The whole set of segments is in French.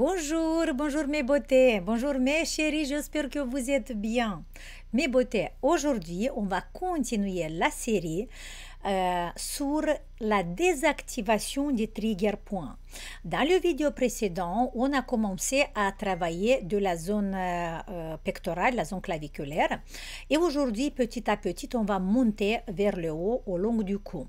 Bonjour, bonjour mes beautés, bonjour mes chéris, j'espère que vous êtes bien. Mes beautés, aujourd'hui, on va continuer la série sur la désactivation des trigger points. Dans le vidéo précédent, on a commencé à travailler de la zone pectorale, la zone claviculaire. Et aujourd'hui, petit à petit, on va monter vers le haut au long du cou.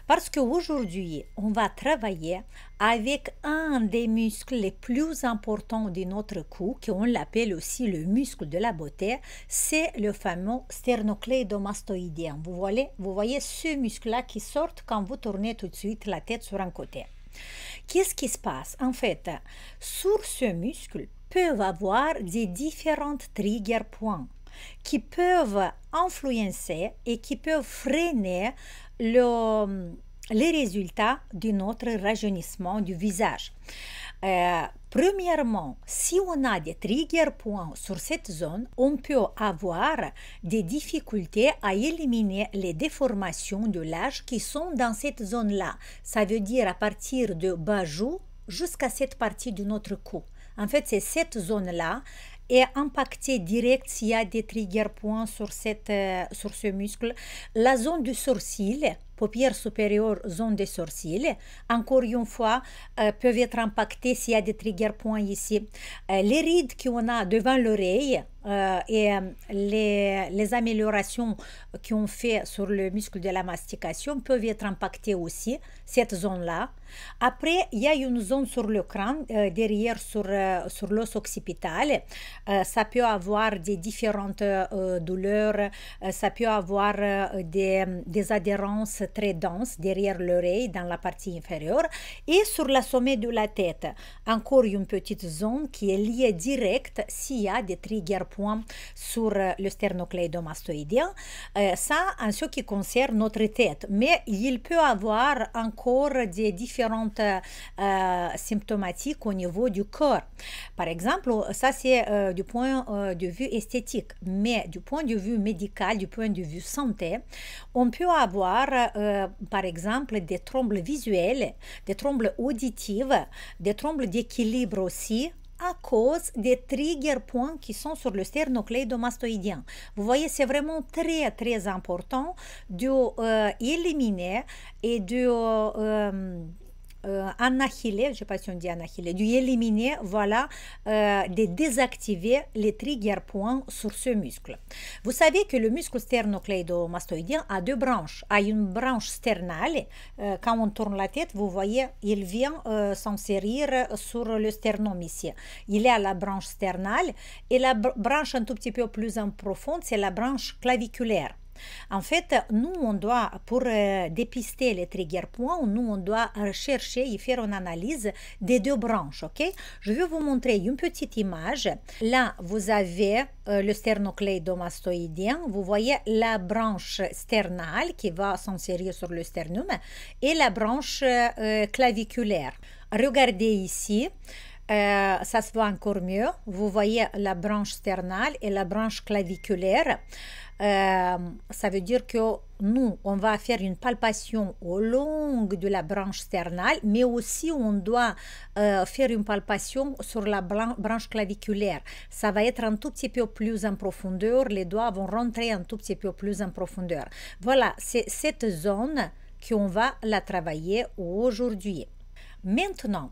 Parce qu'aujourd'hui, on va travailler avec un des muscles les plus importants de notre cou, qu'on l'appelle aussi le muscle de la beauté, c'est le fameux sternocleidomastoïdien. Vous voyez ce muscle-là qui sort quand vous tournez tout de suite la tête sur un côté. Qu'est-ce qui se passe? En fait, sur ce muscle peuvent avoir des différents trigger points qui peuvent influencer et qui peuvent freiner les résultats de notre rajeunissement du visage. Premièrement, si on a des trigger points sur cette zone, on peut avoir des difficultés à éliminer les déformations de l'âge qui sont dans cette zone-là. Ça veut dire à partir de bas-joue jusqu'à cette partie de notre cou. En fait, c'est cette zone-là est impactée direct s'il y a des trigger points sur ce muscle. La zone du sourcil, paupière supérieure, zone des sourcils, encore une fois, peuvent être impactées s'il y a des trigger points ici. Les rides qu'on a devant l'oreille et les améliorations qu'on fait sur le muscle de la mastication peuvent être impactées aussi, cette zone-là. Après, il y a une zone sur le crâne, derrière sur l'os occipital. Ça peut avoir des différentes douleurs, ça peut avoir des adhérences très denses derrière l'oreille, dans la partie inférieure. Et sur le sommet de la tête, encore une petite zone qui est liée direct s'il y a des trigger points sur le sternocleidomastoïdien. Ça, en ce qui concerne notre tête. Mais il peut avoir encore des différentes symptomatiques au niveau du corps. Par exemple, ça c'est du point de vue esthétique, mais du point de vue médical, du point de vue santé, on peut avoir par exemple des troubles visuels, des troubles auditifs, des troubles d'équilibre aussi, à cause des trigger points qui sont sur le sternocleidomastoïdien. Vous voyez, c'est vraiment très très important d'éliminer et annihiler, je ne sais pas si on dit annihiler, d'éliminer, voilà, de désactiver les trigger points sur ce muscle. Vous savez que le muscle sternocleidomastoïdien a deux branches. A une branche sternale, quand on tourne la tête, vous voyez, il vient s'insérer sur le sternum ici. Il est à la branche sternale et la branche un tout petit peu plus en profonde, c'est la branche claviculaire. En fait, nous, on doit, pour dépister les trigger points, nous, on doit chercher et faire une analyse des deux branches, ok? Je vais vous montrer une petite image. Là, vous avez le sternocleidomastoïdien. Vous voyez la branche sternale qui va s'insérer sur le sternum et la branche claviculaire. Regardez ici. Ça se voit encore mieux. Vous voyez la branche sternale et la branche claviculaire. Ça veut dire que nous, on va faire une palpation au long de la branche sternale, mais aussi on doit faire une palpation sur la branche claviculaire. Ça va être un tout petit peu plus en profondeur, les doigts vont rentrer un tout petit peu plus en profondeur. Voilà, c'est cette zone qu'on va la travailler aujourd'hui. Maintenant,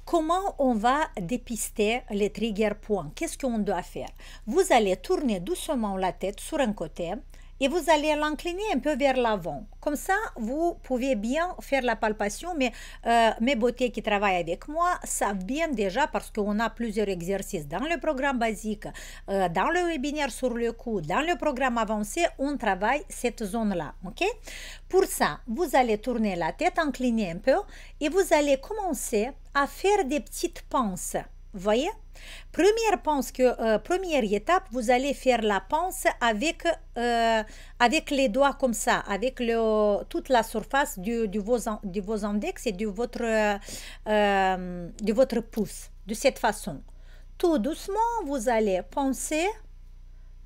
comment on va dépister les trigger points? Qu'est-ce qu'on doit faire? Vous allez tourner doucement la tête sur un côté et vous allez l'incliner un peu vers l'avant. Comme ça, vous pouvez bien faire la palpation, mais mes beautés qui travaillent avec moi savent bien déjà parce qu'on a plusieurs exercices dans le programme basique, dans le webinaire sur le cou, dans le programme avancé, on travaille cette zone-là, ok? Pour ça, vous allez tourner la tête, incliner un peu et vous allez commencer à faire des petites pinces. Vous voyez? Première étape, vous allez faire la pince avec les doigts comme ça, avec toute la surface de vos index et de votre pouce, de cette façon. Tout doucement, vous allez pincer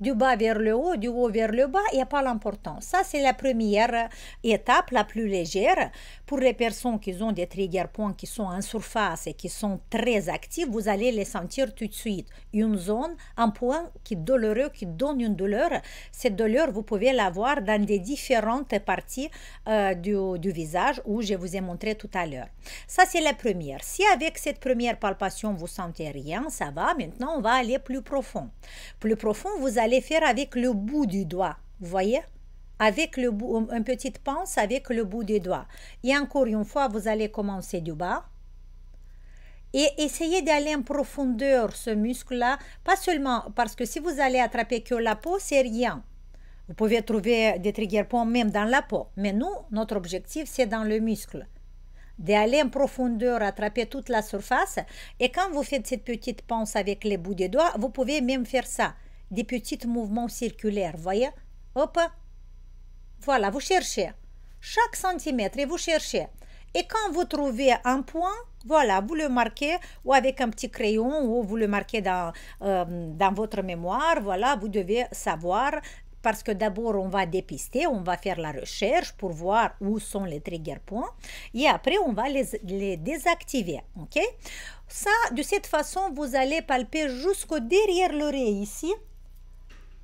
du bas vers le haut, du haut vers le bas, il n'y a pas l'importance. Ça, c'est la première étape, la plus légère. Pour les personnes qui ont des trigger points qui sont en surface et qui sont très actifs, vous allez les sentir tout de suite. Une zone, un point qui est douloureux, qui donne une douleur. Cette douleur, vous pouvez l'avoir dans des différentes parties du visage où je vous ai montré tout à l'heure. Ça, c'est la première. Si avec cette première palpation, vous sentez rien, ça va. Maintenant, on va aller plus profond. Plus profond, vous allez faire avec le bout du doigt. Vous voyez? Avec le bout, une petite pince avec le bout du doigt. Et encore une fois, vous allez commencer du bas. Et essayez d'aller en profondeur, ce muscle-là. Pas seulement parce que si vous allez attraper que la peau, c'est rien. Vous pouvez trouver des trigger points même dans la peau. Mais nous, notre objectif, c'est dans le muscle. D'aller en profondeur, attraper toute la surface. Et quand vous faites cette petite pince avec les bouts des doigts, vous pouvez même faire ça. Des petits mouvements circulaires, voyez? Hop! Voilà, vous cherchez. Chaque centimètre, et vous cherchez. Et quand vous trouvez un point, voilà, vous le marquez ou avec un petit crayon ou vous le marquez dans votre mémoire. Voilà, vous devez savoir parce que d'abord, on va dépister, on va faire la recherche pour voir où sont les trigger points et après, on va les désactiver, ok? Ça, de cette façon, vous allez palper jusqu'au derrière l'oreille ici,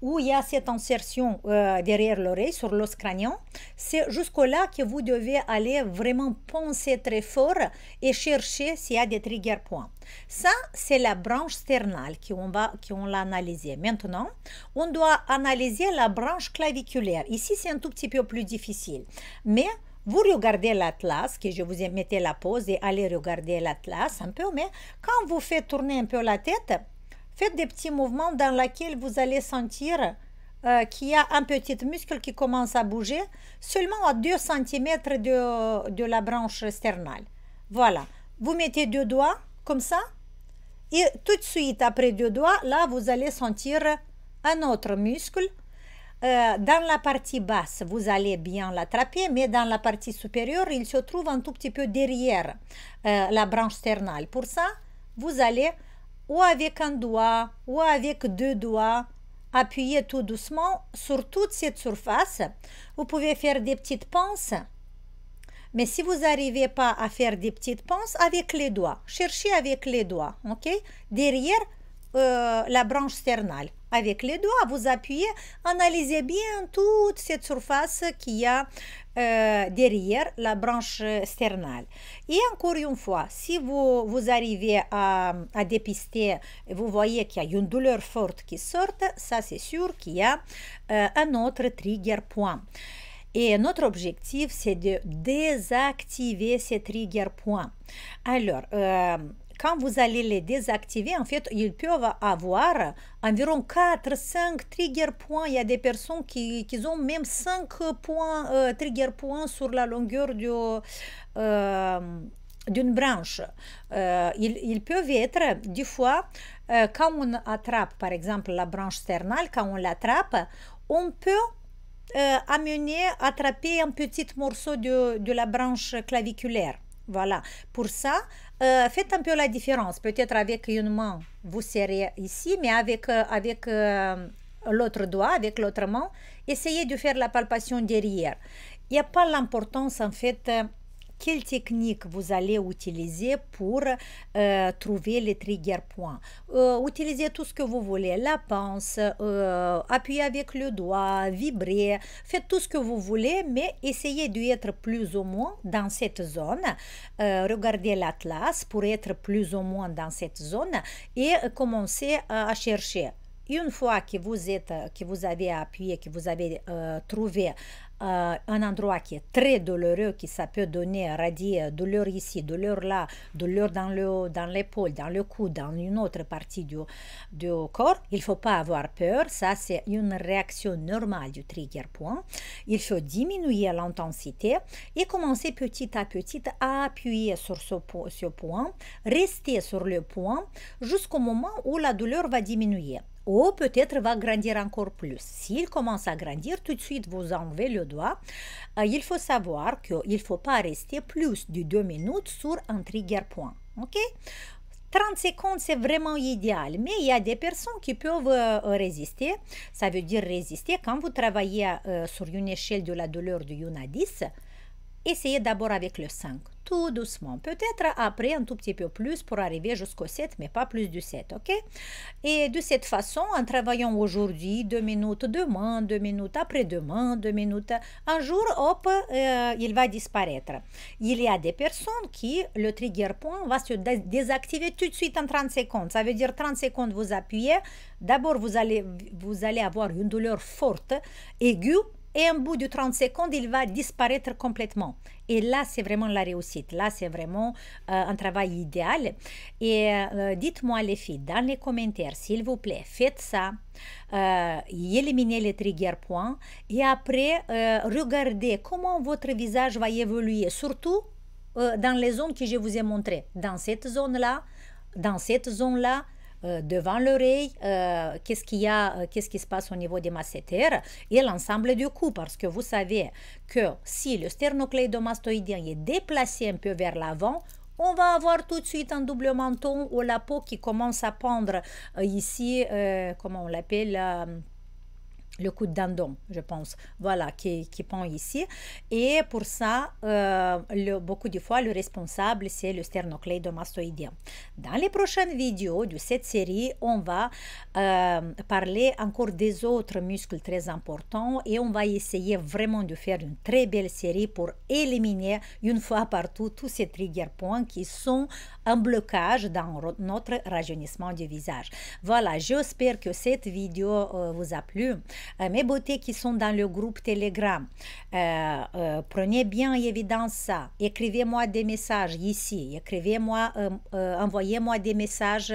où il y a cette insertion derrière l'oreille, sur l'os crânien. C'est jusque-là que vous devez aller vraiment penser très fort et chercher s'il y a des trigger points. Ça, c'est la branche sternale qu'on l'a analysée. Maintenant, on doit analyser la branche claviculaire. Ici, c'est un tout petit peu plus difficile. Mais vous regardez l'atlas, que je vous ai mis la pause et allez regarder l'atlas un peu. Mais quand vous faites tourner un peu la tête, faites des petits mouvements dans lesquels vous allez sentir qu'il y a un petit muscle qui commence à bouger seulement à 2 cm de la branche sternale. Voilà. Vous mettez 2 doigts comme ça et tout de suite après 2 doigts, là, vous allez sentir un autre muscle. Dans la partie basse, vous allez bien l'attraper, mais dans la partie supérieure, il se trouve un tout petit peu derrière la branche sternale. Pour ça, vous allez ou avec un doigt, ou avec 2 doigts, appuyez tout doucement sur toute cette surface. Vous pouvez faire des petites pinces, mais si vous n'arrivez pas à faire des petites pinces, avec les doigts, cherchez avec les doigts, ok? Derrière la branche sternale. Avec les doigts, vous appuyez, analysez bien toute cette surface qu'il y a derrière la branche sternale. Et encore une fois, si vous arrivez à dépister, vous voyez qu'il y a une douleur forte qui sort, ça c'est sûr qu'il y a un autre trigger point. Et notre objectif, c'est de désactiver ces trigger points. Alors, quand vous allez les désactiver, en fait, ils peuvent avoir environ 4-5 trigger points. Il y a des personnes qui ont même 5 points, trigger points sur la longueur d'une branche. Ils peuvent être, des fois, quand on attrape, par exemple, la branche sternale, quand on l'attrape, on peut attraper un petit morceau de la branche claviculaire. Voilà. Pour ça, faites un peu la différence. Peut-être avec une main, vous serrez ici, mais avec l'autre doigt, avec l'autre main, essayez de faire la palpation derrière. Il n'y a pas l'importance, en fait, quelle technique vous allez utiliser pour trouver les trigger points. Utilisez tout ce que vous voulez, la pince, appuyez avec le doigt, vibrez, faites tout ce que vous voulez, mais essayez d'être plus ou moins dans cette zone. Regardez l'atlas pour être plus ou moins dans cette zone et commencez à chercher. Une fois que vous avez appuyé, que vous avez trouvé un endroit qui est très douloureux, qui ça peut donner, radier douleur ici, douleur là, douleur dans l'épaule, dans le cou, dans une autre partie du corps, il ne faut pas avoir peur. Ça, c'est une réaction normale du trigger point. Il faut diminuer l'intensité et commencer petit à petit à appuyer sur ce point, rester sur le point jusqu'au moment où la douleur va diminuer. Ou peut-être va grandir encore plus. S'il commence à grandir, tout de suite vous enlevez le doigt. Il faut savoir qu'il ne faut pas rester plus de 2 minutes sur un trigger point. Ok? 30 secondes, c'est vraiment idéal, mais il y a des personnes qui peuvent résister. Ça veut dire résister. Quand vous travaillez sur une échelle de la douleur de 1 à 10, essayez d'abord avec le 5, tout doucement. Peut-être après un tout petit peu plus pour arriver jusqu'au 7, mais pas plus du 7, ok? Et de cette façon, en travaillant aujourd'hui, 2 minutes demain, 2 minutes après-demain, 2 minutes, un jour, hop, il va disparaître. Il y a des personnes qui, le trigger point va se désactiver tout de suite en 30 secondes. Ça veut dire 30 secondes, vous appuyez. D'abord, vous allez avoir une douleur forte, aiguë, et au bout de 30 secondes, il va disparaître complètement. Et là, c'est vraiment la réussite. Là, c'est vraiment un travail idéal. Et dites-moi, les filles, dans les commentaires, s'il vous plaît, faites ça. Éliminez les trigger points. Et après, regardez comment votre visage va évoluer. Surtout dans les zones que je vous ai montrées. Dans cette zone-là, dans cette zone-là, devant l'oreille, qu'est-ce qu'il y a, qu'est-ce qui se passe au niveau des masséters et l'ensemble du cou, parce que vous savez que si le sternocleidomastoïdien est déplacé un peu vers l'avant, on va avoir tout de suite un double menton ou la peau qui commence à pendre ici, comment on l'appelle, le coup de dindon, je pense, voilà, qui pend ici. Et pour ça, beaucoup de fois, le responsable, c'est le sternocleidomastoïdien. Dans les prochaines vidéos de cette série, on va parler encore des autres muscles très importants et on va essayer vraiment de faire une très belle série pour éliminer une fois partout tous ces trigger points qui sont un blocage dans notre rajeunissement du visage. Voilà, j'espère que cette vidéo vous a plu. Mes beautés qui sont dans le groupe Telegram, prenez bien en évidence ça. Écrivez-moi des messages ici. Écrivez-moi, envoyez-moi des messages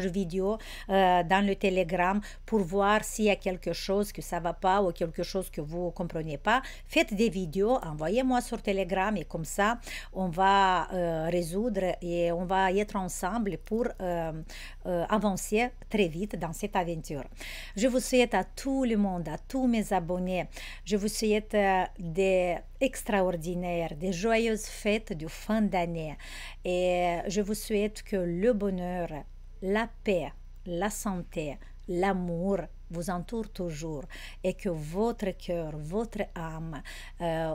vidéo dans le Telegram pour voir s'il y a quelque chose que ça va pas ou quelque chose que vous comprenez pas. Faites des vidéos, envoyez-moi sur Telegram et comme ça, on va résoudre et on va être ensemble pour avancer très vite dans cette aventure. Je vous souhaite à tout le monde, à tous mes abonnés, je vous souhaite des extraordinaires, des joyeuses fêtes de fin d'année et je vous souhaite que le bonheur, la paix, la santé, l'amour vous entoure toujours et que votre cœur, votre âme,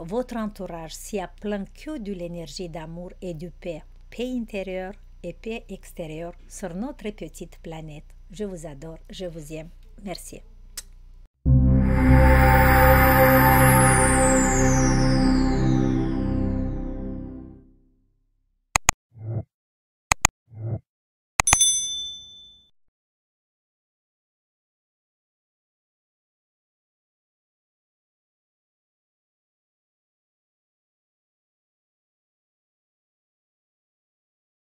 votre entourage s'y a plein que de l'énergie d'amour et de paix, paix intérieure et paix extérieure sur notre petite planète. Je vous adore, je vous aime. Merci.